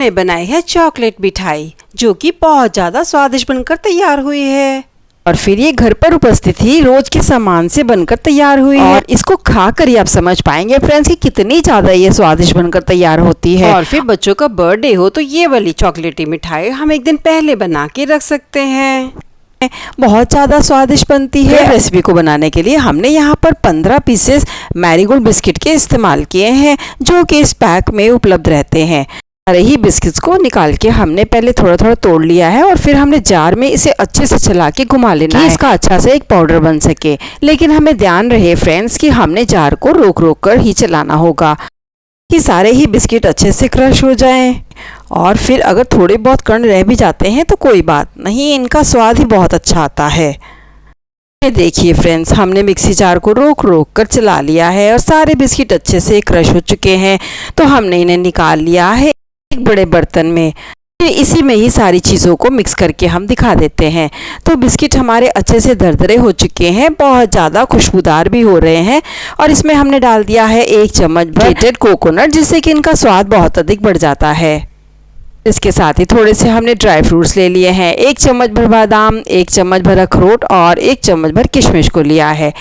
मैंने बनाई है चॉकलेट मिठाई जो कि बहुत ज्यादा स्वादिष्ट बनकर तैयार हुई है। और फिर ये घर पर उपस्थित ही रोज के सामान से बनकर तैयार हुई है। और इसको खाकर ही आप समझ पाएंगे फ्रेंड्स कि कितनी ज्यादा ये स्वादिष्ट बनकर तैयार होती है। और फिर बच्चों का बर्थडे हो तो ये वाली चॉकलेटी मिठाई हम एक दिन पहले बना के रख सकते हैं। बहुत ज़्यादा स्वादिष्ट बनती है। रेसिपी को बनाने के लिए हमने यहाँ पर 15 पीसेस मैरीगोल्ड बिस्किट के इस्तेमाल किए हैं जो कि इस पैक में उपलब्ध रहते हैं। सारे ही बिस्किट्स को निकाल के हमने पहले थोड़ा थोड़ा तोड़ लिया है और फिर हमने जार में इसे अच्छे से चला के घुमा लेना है इसका अच्छा से एक पाउडर बन सके। लेकिन हमें ध्यान रहे फ्रेंड्स कि हमने जार को रोक रोक कर ही चलाना होगा कि सारे ही बिस्किट अच्छे से क्रश हो जाएं। और फिर अगर थोड़े बहुत कण रह भी जाते हैं तो कोई बात नहीं, इनका स्वाद ही बहुत अच्छा आता है। ये देखिए फ्रेंड्स, हमने मिक्सी जार को रोक रोक कर चला लिया है और सारे बिस्किट अच्छे से क्रश हो चुके हैं। तो हमने इन्हें निकाल लिया है एक बड़े बर्तन में। इसी में ही सारी चीज़ों को मिक्स करके हम दिखा देते हैं। तो बिस्किट हमारे अच्छे से दरदरे हो चुके हैं, बहुत ज़्यादा खुशबूदार भी हो रहे हैं। और इसमें हमने डाल दिया है 1 चम्मच ग्रेटेड कोकोनट जिससे कि इनका स्वाद बहुत अधिक बढ़ जाता है। इसके साथ ही थोड़े से हमने ड्राई फ्रूट्स ले लिए हैं। 1 चम्मच भर बादाम, 1 चम्मच भर अखरोट और 1 चम्मच भर किशमिश को लिया है।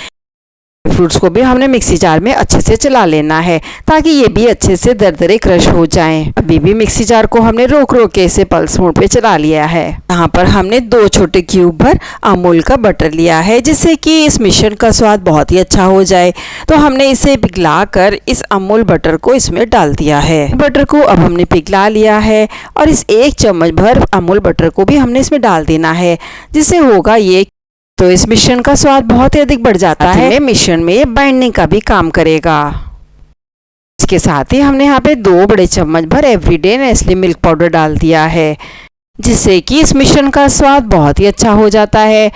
फ्रूट्स को भी हमने मिक्सी जार में अच्छे से चला लेना है ताकि ये भी अच्छे से दरदरे क्रश हो जाएं। अभी भी मिक्सी जार को हमने रोक रोक के इसे पल्स मोड पे चला लिया है। यहाँ पर हमने 2 छोटे क्यूब भर अमूल का बटर लिया है जिससे कि इस मिश्रण का स्वाद बहुत ही अच्छा हो जाए। तो हमने इसे पिघला कर इस अमूल बटर को इसमें डाल दिया है। बटर को अब हमने पिघला लिया है और इस 1 चम्मच भर अमूल बटर को भी हमने इसमें डाल देना है जिससे होगा ये तो इस मिश्रण का स्वाद बहुत ही अधिक बढ़ जाता है। मिश्रण में ये बाइंडिंग का भी काम करेगा। इसके साथ ही हमने यहाँ पे 2 बड़े चम्मच भर एवरीडे नेस्ले मिल्क पाउडर डाल दिया है जिससे कि इस मिश्रण का स्वाद बहुत ही अच्छा हो जाता है।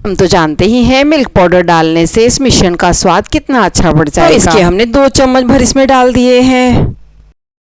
हम तो जानते ही हैं मिल्क पाउडर डालने से इस मिश्रण का स्वाद कितना अच्छा बढ़ जाएगा। तो इसके हमने 2 चम्मच भर इसमें डाल दिए हैं।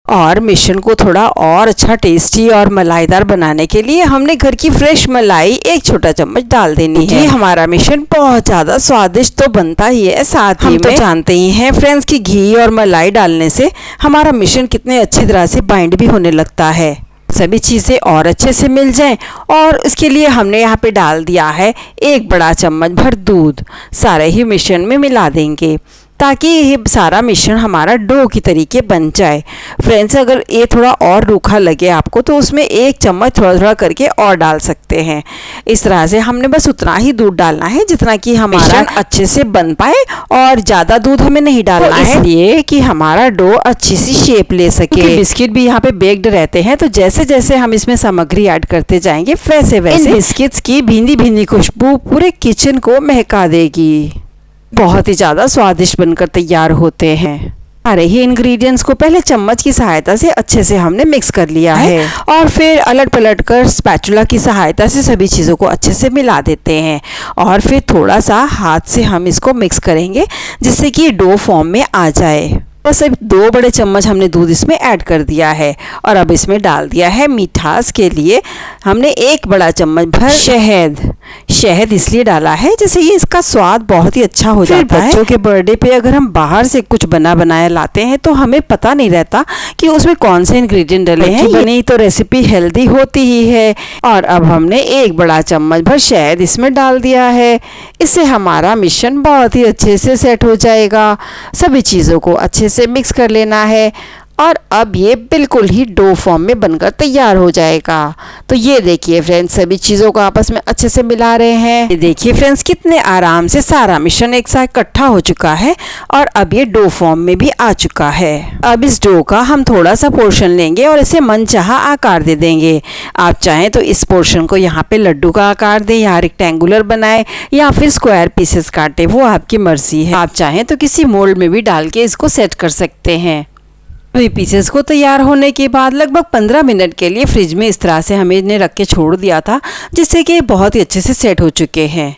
और मिश्रण को थोड़ा और अच्छा टेस्टी और मलाईदार बनाने के लिए हमने घर की फ्रेश मलाई 1 छोटा चम्मच डाल देनी है। हमारा मिश्रण बहुत ज़्यादा स्वादिष्ट तो बनता ही है। साथ ही हम तो जानते ही हैं फ्रेंड्स कि घी और मलाई डालने से हमारा मिश्रण कितने अच्छी तरह से बाइंड भी होने लगता है। सभी चीज़ें और अच्छे से मिल जाएं और इसके लिए हमने यहाँ पे डाल दिया है 1 बड़ा चम्मच भर दूध। सारे ही मिश्रण में मिला देंगे ताकि ये सारा मिश्रण हमारा डो की तरीके बन जाए। फ्रेंड्स, अगर ये थोड़ा और रूखा लगे आपको तो उसमें 1 चम्मच थोड़ा थोड़ा करके और डाल सकते हैं। इस तरह से हमने बस उतना ही दूध डालना है जितना कि हमारा अच्छे से बन पाए और ज़्यादा दूध हमें नहीं डालना है इसलिए कि हमारा डो अच्छी सी शेप ले सके। बिस्किट भी यहाँ पे बेक्ड रहते हैं तो जैसे जैसे हम इसमें सामग्री ऐड करते जाएंगे वैसे वैसे बिस्किट्स की भीनी भीनी खुशबू पूरे किचन को महका देगी। बहुत ही ज़्यादा स्वादिष्ट बनकर तैयार होते हैं। सारे ही इंग्रेडिएंट्स को पहले चम्मच की सहायता से अच्छे से हमने मिक्स कर लिया है और फिर अलट पलट कर स्पैचुला की सहायता से सभी चीज़ों को अच्छे से मिला देते हैं। और फिर थोड़ा सा हाथ से हम इसको मिक्स करेंगे जिससे कि डो फॉर्म में आ जाए। बस अब 2 बड़े चम्मच हमने दूध इसमें ऐड कर दिया है और अब इसमें डाल दिया है मिठास के लिए हमने 1 बड़ा चम्मच भर शहद इसलिए डाला है जैसे ये इसका स्वाद बहुत ही अच्छा हो जाता है। बच्चों के बर्थडे पे अगर हम बाहर से कुछ बना बनाया लाते हैं तो हमें पता नहीं रहता कि उसमें कौन से इंग्रेडिएंट डले हैं। बनी तो रेसिपी हेल्दी होती ही है। और अब हमने 1 बड़ा चम्मच भर शहद इसमें डाल दिया है। इससे हमारा मिश्रण बहुत ही अच्छे से सेट हो जाएगा। सभी चीज़ों को अच्छे से मिक्स कर लेना है और अब ये बिल्कुल ही डो फॉर्म में बनकर तैयार हो जाएगा। तो ये देखिए फ्रेंड्स, सभी चीज़ों को आपस में अच्छे से मिला रहे हैं। ये देखिए फ्रेंड्स, कितने आराम से सारा मिश्रण एक साथ इकट्ठा हो चुका है और अब ये डो फॉर्म में भी आ चुका है। अब इस डो का हम थोड़ा सा पोर्शन लेंगे और इसे मनचाहा आकार दे देंगे। आप चाहें तो इस पोर्शन को यहाँ पे लड्डू का आकार दें, यहाँ रेक्टेंगुलर बनाए या फिर स्क्वायर पीसेस काटे, वो आपकी मर्जी है। आप चाहें तो किसी मोल्ड में भी डाल के इसको सेट कर सकते हैं। अभी पीसेस को तैयार होने के बाद लगभग 15 मिनट के लिए फ्रिज में इस तरह से हमें इन्हें रख के छोड़ दिया था जिससे कि बहुत ही अच्छे से सेट हो चुके हैं।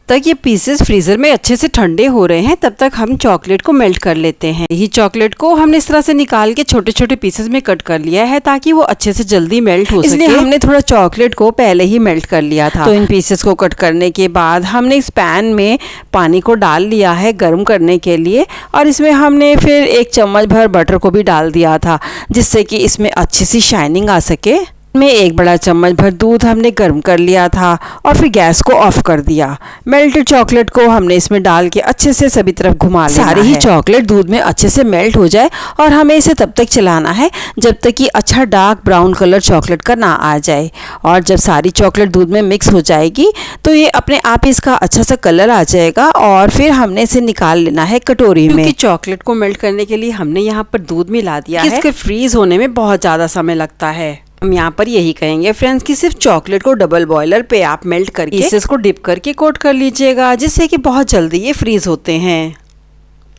तक ये पीसेस फ्रीजर में अच्छे से ठंडे हो रहे हैं, तब तक हम चॉकलेट को मेल्ट कर लेते हैं। यही चॉकलेट को हमने इस तरह से निकाल के छोटे छोटे पीसेस में कट कर लिया है ताकि वो अच्छे से जल्दी मेल्ट हो सके। इसलिए हमने थोड़ा चॉकलेट को पहले ही मेल्ट कर लिया था। तो इन पीसेस को कट करने के बाद हमने इस पैन में पानी को डाल लिया है गर्म करने के लिए, और इसमें हमने फिर 1 चम्मच भर बटर को भी डाल दिया था जिससे कि इसमें अच्छी सी शाइनिंग आ सके। में 1 बड़ा चम्मच भर दूध हमने गर्म कर लिया था और फिर गैस को ऑफ कर दिया। मेल्टेड चॉकलेट को हमने इसमें डाल के अच्छे से सभी तरफ घुमा लेना है। सारी ही चॉकलेट दूध में अच्छे से मेल्ट हो जाए और हमें इसे तब तक चलाना है जब तक कि अच्छा डार्क ब्राउन कलर चॉकलेट का ना आ जाए। और जब सारी चॉकलेट दूध में मिक्स हो जाएगी तो ये अपने आप इसका अच्छा सा कलर आ जाएगा और फिर हमने इसे निकाल लेना है कटोरी में। क्योंकि चॉकलेट को मेल्ट करने के लिए हमने यहाँ पर दूध मिला दिया है, इसके फ्रीज होने में बहुत ज़्यादा समय लगता है। हम यहाँ पर यही कहेंगे फ्रेंड्स कि सिर्फ चॉकलेट को डबल बॉयलर पे आप मेल्ट करके पीसेस को डिप करके कोट कर लीजिएगा, जिससे कि बहुत जल्दी ये फ्रीज होते हैं।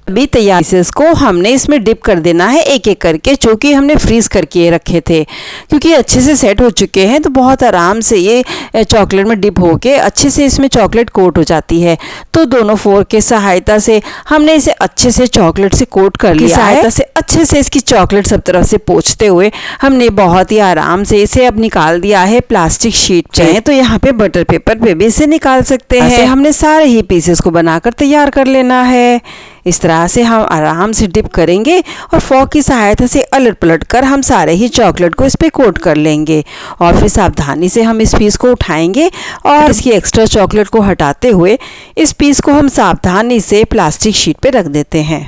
अभी तैयार पीसेस को हमने इसमें डिप कर देना है एक एक करके, जो कि हमने फ्रीज करके रखे थे। क्योंकि अच्छे से सेट हो चुके हैं तो बहुत आराम से ये चॉकलेट में डिप होके अच्छे से इसमें चॉकलेट कोट हो जाती है। तो दोनों फोर्क के सहायता से हमने इसे अच्छे से चॉकलेट से कोट कर लिया है। से अच्छे से इसकी चॉकलेट सब तरफ से पोंछते हुए हमने बहुत ही आराम से इसे अब निकाल दिया है प्लास्टिक शीट पे। तो यहाँ पे बटर पेपर पे भी इसे निकाल सकते हैं। हमने सारे ही पीसेस को बनाकर तैयार कर लेना है। इस तरह से हम आराम से डिप करेंगे और फॉर्क की सहायता से अलट पलट कर हम सारे ही चॉकलेट को इस पे कोट कर लेंगे। और फिर सावधानी से हम इस पीस को उठाएंगे और इसकी एक्स्ट्रा चॉकलेट को हटाते हुए इस पीस को हम सावधानी से प्लास्टिक शीट पे रख देते हैं।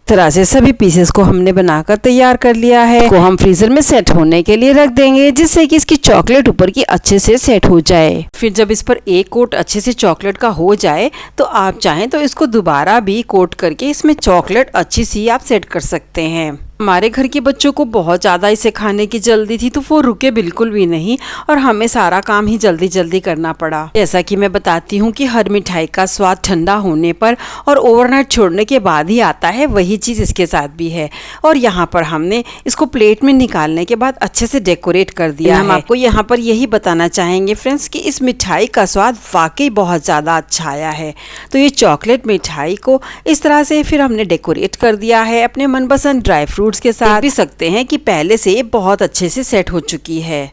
तरह से सभी पीसेस को हमने बनाकर तैयार कर लिया है। को हम फ्रीजर में सेट होने के लिए रख देंगे, जिससे कि इसकी चॉकलेट ऊपर की अच्छे से सेट हो जाए। फिर जब इस पर एक कोट अच्छे से चॉकलेट का हो जाए तो आप चाहें तो इसको दोबारा भी कोट करके इसमें चॉकलेट अच्छी सी आप सेट कर सकते हैं। हमारे घर के बच्चों को बहुत ज़्यादा इसे खाने की जल्दी थी, तो वो रुके बिल्कुल भी नहीं और हमें सारा काम ही जल्दी जल्दी करना पड़ा। जैसा कि मैं बताती हूँ कि हर मिठाई का स्वाद ठंडा होने पर और ओवरनाइट छोड़ने के बाद ही आता है, वही चीज़ इसके साथ भी है। और यहाँ पर हमने इसको प्लेट में निकालने के बाद अच्छे से डेकोरेट कर दिया है। हम आपको यहाँ पर यही बताना चाहेंगे फ्रेंड्स कि इस मिठाई का स्वाद वाकई बहुत ज़्यादा अच्छा आया है। तो ये चॉकलेट मिठाई को इस तरह से फिर हमने डेकोरेट कर दिया है अपने मनपसंद ड्राई फ्रूट्स के साथ। भी सकते हैं कि पहले से ये बहुत अच्छे से सेट हो चुकी है।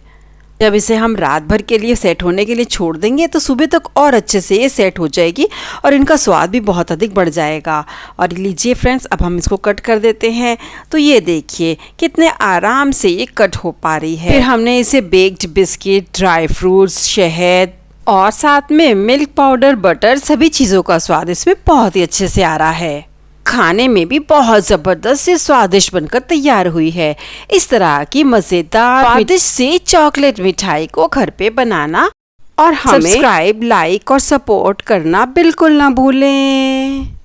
जब इसे हम रात भर के लिए सेट होने के लिए छोड़ देंगे तो सुबह तक और अच्छे से ये सेट हो जाएगी और इनका स्वाद भी बहुत अधिक बढ़ जाएगा। और लीजिए फ्रेंड्स, अब हम इसको कट कर देते हैं। तो ये देखिए कितने आराम से ये कट हो पा रही है। फिर हमने इसे बेक्ड बिस्किट, ड्राई फ्रूट्स, शहद और साथ में मिल्क पाउडर, बटर, सभी चीज़ों का स्वाद इसमें बहुत ही अच्छे से आ रहा है। खाने में भी बहुत जबरदस्त से स्वादिष्ट बनकर तैयार हुई है। इस तरह की मजेदार स्वादिष्ट से चॉकलेट मिठाई को घर पे बनाना और हमें सब्सक्राइब, लाइक और सपोर्ट करना बिल्कुल ना भूलें।